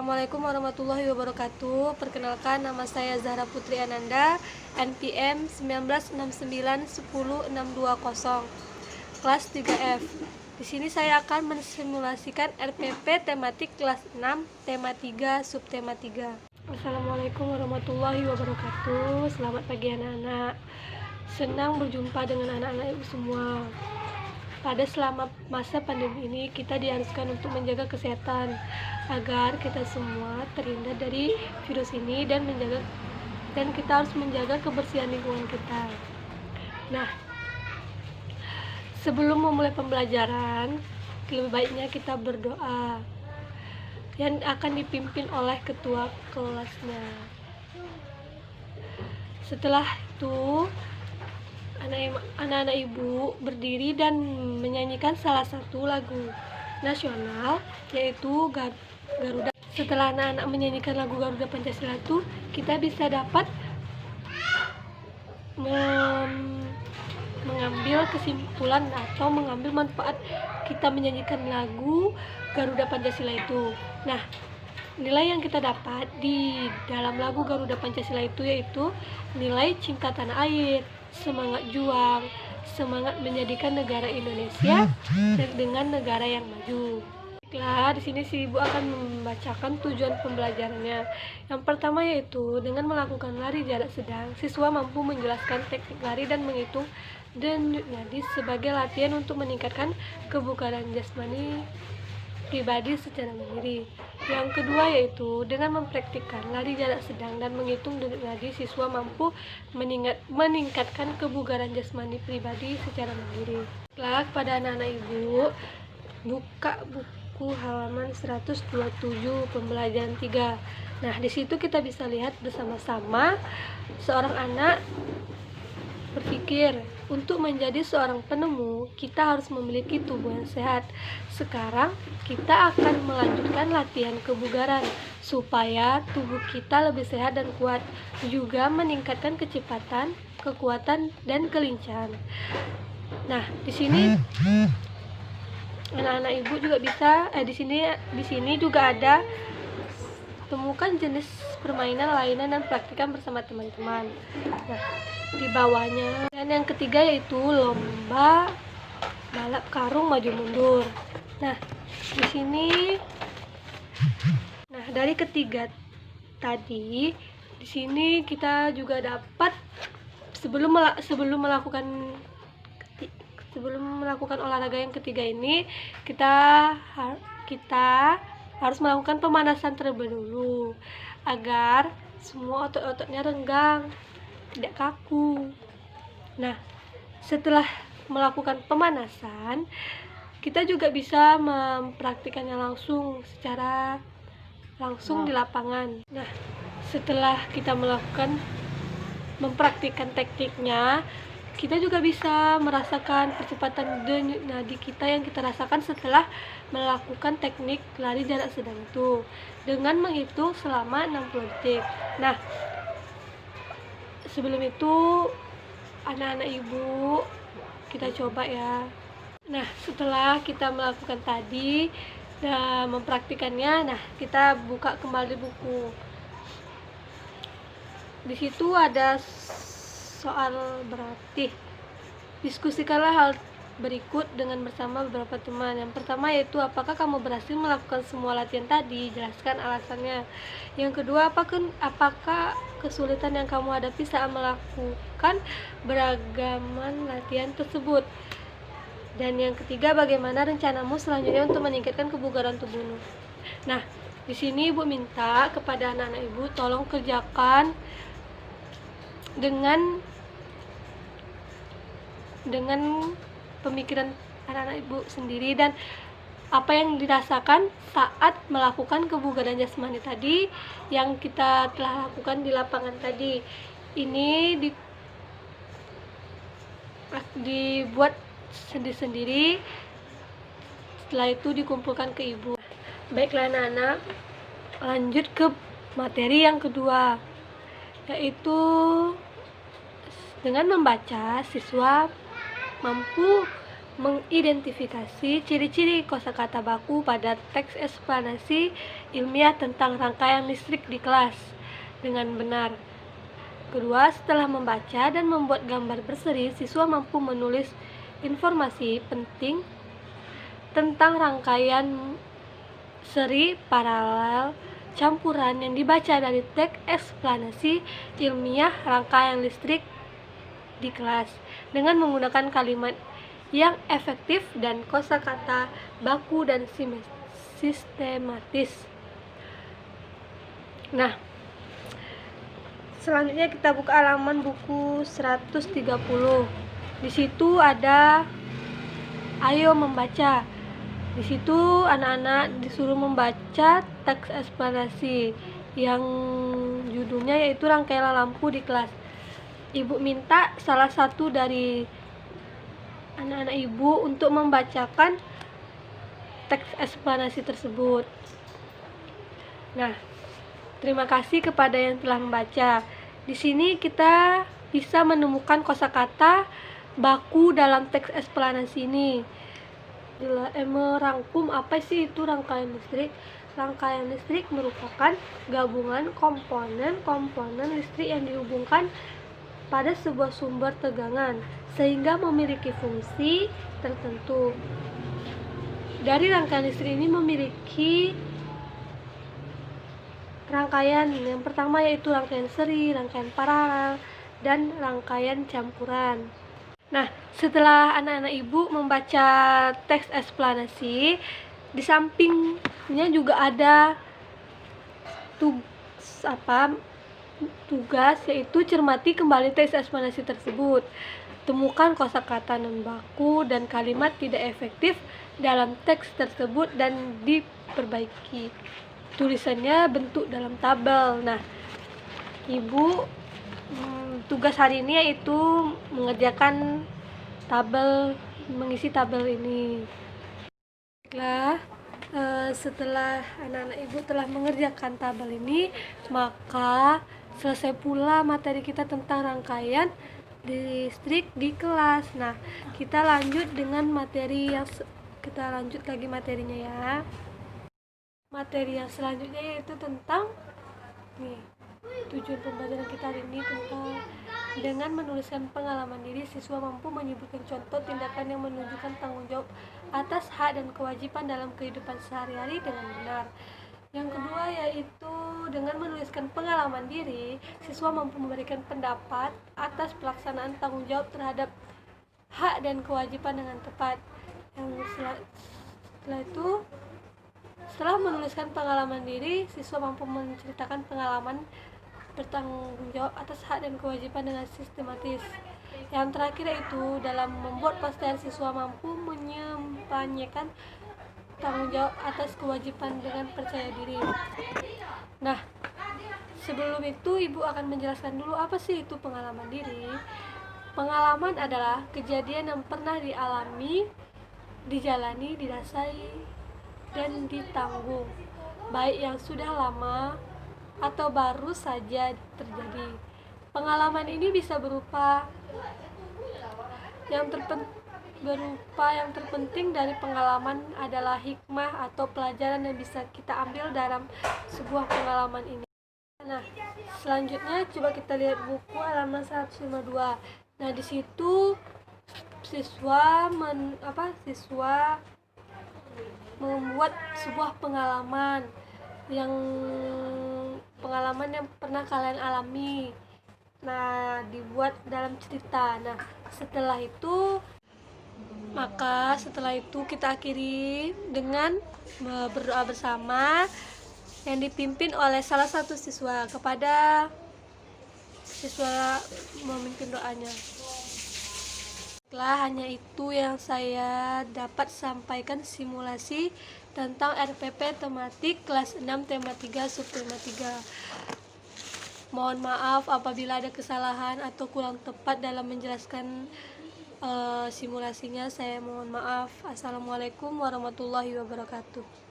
Assalamualaikum warahmatullahi wabarakatuh. Perkenalkan, nama saya Zahra Putri Ananda, NPM 1969100620, kelas 3F. Di sini saya akan mensimulasikan RPP tematik kelas 6, tema 3, subtema 3. Assalamualaikum warahmatullahi wabarakatuh. Selamat pagi anak-anak. Senang berjumpa dengan anak-anak ibu semua. Selama masa pandemi ini, kita diharuskan untuk menjaga kesehatan agar kita semua terhindar dari virus ini dan kita harus menjaga kebersihan lingkungan kita. Nah, sebelum memulai pembelajaran, lebih baiknya kita berdoa yang akan dipimpin oleh ketua kelasnya. Setelah itu, anak-anak ibu berdiri dan menyanyikan salah satu lagu nasional, yaitu Garuda. Setelah anak-anak menyanyikan lagu Garuda Pancasila itu, kita bisa dapat mengambil kesimpulan atau mengambil manfaat kita menyanyikan lagu Garuda Pancasila itu. Nah, nilai yang kita dapat di dalam lagu Garuda Pancasila itu yaitu nilai cinta tanah air, semangat juang, semangat menjadikan negara Indonesia dengan negara yang maju. Baiklah, di sini si Ibu akan membacakan tujuan pembelajarannya. Yang pertama yaitu dengan melakukan lari jarak sedang, siswa mampu menjelaskan teknik lari dan menghitung denyut nadi sebagai latihan untuk meningkatkan kebugaran jasmani pribadi secara mandiri. Yang kedua yaitu dengan mempraktikkan lari jarak sedang dan menghitung denyut nadi, siswa mampu meningkatkan kebugaran jasmani pribadi secara mandiri. Setelah kepada anak-anak ibu, buka buku halaman 127 pembelajaran 3. Nah, di situ kita bisa lihat bersama-sama seorang anak berpikir, untuk menjadi seorang penemu, kita harus memiliki tubuh yang sehat. Sekarang, kita akan melanjutkan latihan kebugaran supaya tubuh kita lebih sehat dan kuat, juga meningkatkan kecepatan, kekuatan, dan kelincahan. Nah, di sini anak-anak ibu juga bisa di sini juga ada temukan jenis permainan lainnya dan praktikan bersama teman-teman. Nah, di bawahnya. Dan yang ketiga yaitu lomba balap karung maju mundur. Nah, di sini dari ketiga tadi, di sini kita juga dapat sebelum melakukan olahraga yang ketiga ini, kita harus melakukan pemanasan terlebih dulu agar semua otot-ototnya renggang, tidak kaku. Nah, setelah melakukan pemanasan, kita juga bisa mempraktikannya secara langsung di lapangan. Nah, setelah kita mempraktikkan tekniknya, kita juga bisa merasakan percepatan denyut nadi kita yang kita rasakan setelah melakukan teknik lari jarak sedang itu dengan menghitung selama 60 detik. Nah, sebelum itu anak-anak ibu kita coba ya. Nah, setelah kita melakukan tadi dan mempraktikannya, nah kita buka kembali buku. Di situ ada soal berarti. Diskusikanlah hal berikut dengan bersama beberapa teman. Yang pertama yaitu, apakah kamu berhasil melakukan semua latihan tadi? Jelaskan alasannya. Yang kedua, apakah kesulitan yang kamu hadapi saat melakukan beragaman latihan tersebut? Dan yang ketiga, bagaimana rencanamu selanjutnya untuk meningkatkan kebugaran tubuhmu? Nah, di sini Ibu minta kepada anak-anak Ibu tolong kerjakan dengan pemikiran anak-anak Ibu sendiri dan apa yang dirasakan saat melakukan kebugaran jasmani tadi yang kita telah lakukan di lapangan tadi. Ini dibuat sendiri-sendiri, setelah itu dikumpulkan ke Ibu. Baiklah anak-anak, lanjut ke materi yang kedua, yaitu dengan membaca, siswa mampu mengidentifikasi ciri-ciri kosakata baku pada teks eksplanasi ilmiah tentang rangkaian listrik di kelas dengan benar. Kedua, setelah membaca dan membuat gambar berseri, siswa mampu menulis informasi penting tentang rangkaian seri, paralel, campuran yang dibaca dari teks eksplanasi ilmiah rangkaian listrik di kelas dengan menggunakan kalimat yang efektif dan kosakata baku dan sistematis. Nah, selanjutnya kita buka halaman buku 130. Di situ ada ayo membaca. Di situ anak-anak disuruh membaca teks eksplanasi yang judulnya yaitu rangkaian lampu di kelas. Ibu minta salah satu dari anak-anak ibu untuk membacakan teks eksplanasi tersebut. Nah, terima kasih kepada yang telah membaca. Di sini kita bisa menemukan kosakata baku dalam teks eksplanasi ini. Merangkum apa sih itu rangkaian listrik? Rangkaian listrik merupakan gabungan komponen listrik yang dihubungkan pada sebuah sumber tegangan sehingga memiliki fungsi tertentu. Dari rangkaian listrik ini memiliki rangkaian yang pertama yaitu rangkaian seri, rangkaian paralel, dan rangkaian campuran. Nah, setelah anak-anak ibu membaca teks eksplanasi, di sampingnya juga ada tugas yaitu cermati kembali teks eksplanasi tersebut. Temukan kosakata non baku dan kalimat tidak efektif dalam teks tersebut dan diperbaiki. Tulisannya bentuk dalam tabel. Nah, ibu tugas hari ini yaitu mengerjakan tabel, mengisi tabel ini. Setelah anak-anak ibu telah mengerjakan tabel ini, maka selesai pula materi kita tentang rangkaian listrik di kelas. Nah, kita lanjut dengan materi yang materinya ya. Materi yang selanjutnya yaitu tentang tujuan pembelajaran kita hari ini tentang dengan menuliskan pengalaman diri, siswa mampu menyebutkan contoh tindakan yang menunjukkan tanggung jawab atas hak dan kewajiban dalam kehidupan sehari-hari dengan benar. Yang kedua yaitu dengan menuliskan pengalaman diri, siswa mampu memberikan pendapat atas pelaksanaan tanggung jawab terhadap hak dan kewajiban dengan tepat. Setelah menuliskan pengalaman diri, siswa mampu menceritakan pengalaman bertanggung jawab atas hak dan kewajiban dengan sistematis. Yang terakhir yaitu dalam membuat poster, siswa mampu menyampaikan tanggung jawab atas kewajiban dengan percaya diri. Nah, sebelum itu ibu akan menjelaskan dulu apa sih itu pengalaman diri. Pengalaman adalah kejadian yang pernah dialami, dijalani, dirasai, dan ditanggung, baik yang sudah lama atau baru saja terjadi. Pengalaman ini bisa berupa yang terpenting dari pengalaman adalah hikmah atau pelajaran yang bisa kita ambil dalam sebuah pengalaman ini. Nah, selanjutnya coba kita lihat buku halaman 152. Nah, di situ siswa membuat sebuah pengalaman yang pernah kalian alami. Nah, dibuat dalam cerita. Nah, setelah itu kita akhiri dengan berdoa bersama yang dipimpin oleh salah satu siswa. Kepada siswa memimpin doanya. Hanya itu yang saya dapat sampaikan simulasi tentang RPP tematik kelas 6 tema 3 subtema 3. Mohon maaf apabila ada kesalahan atau kurang tepat dalam menjelaskan simulasinya. Saya mohon maaf. Assalamualaikum warahmatullahi wabarakatuh.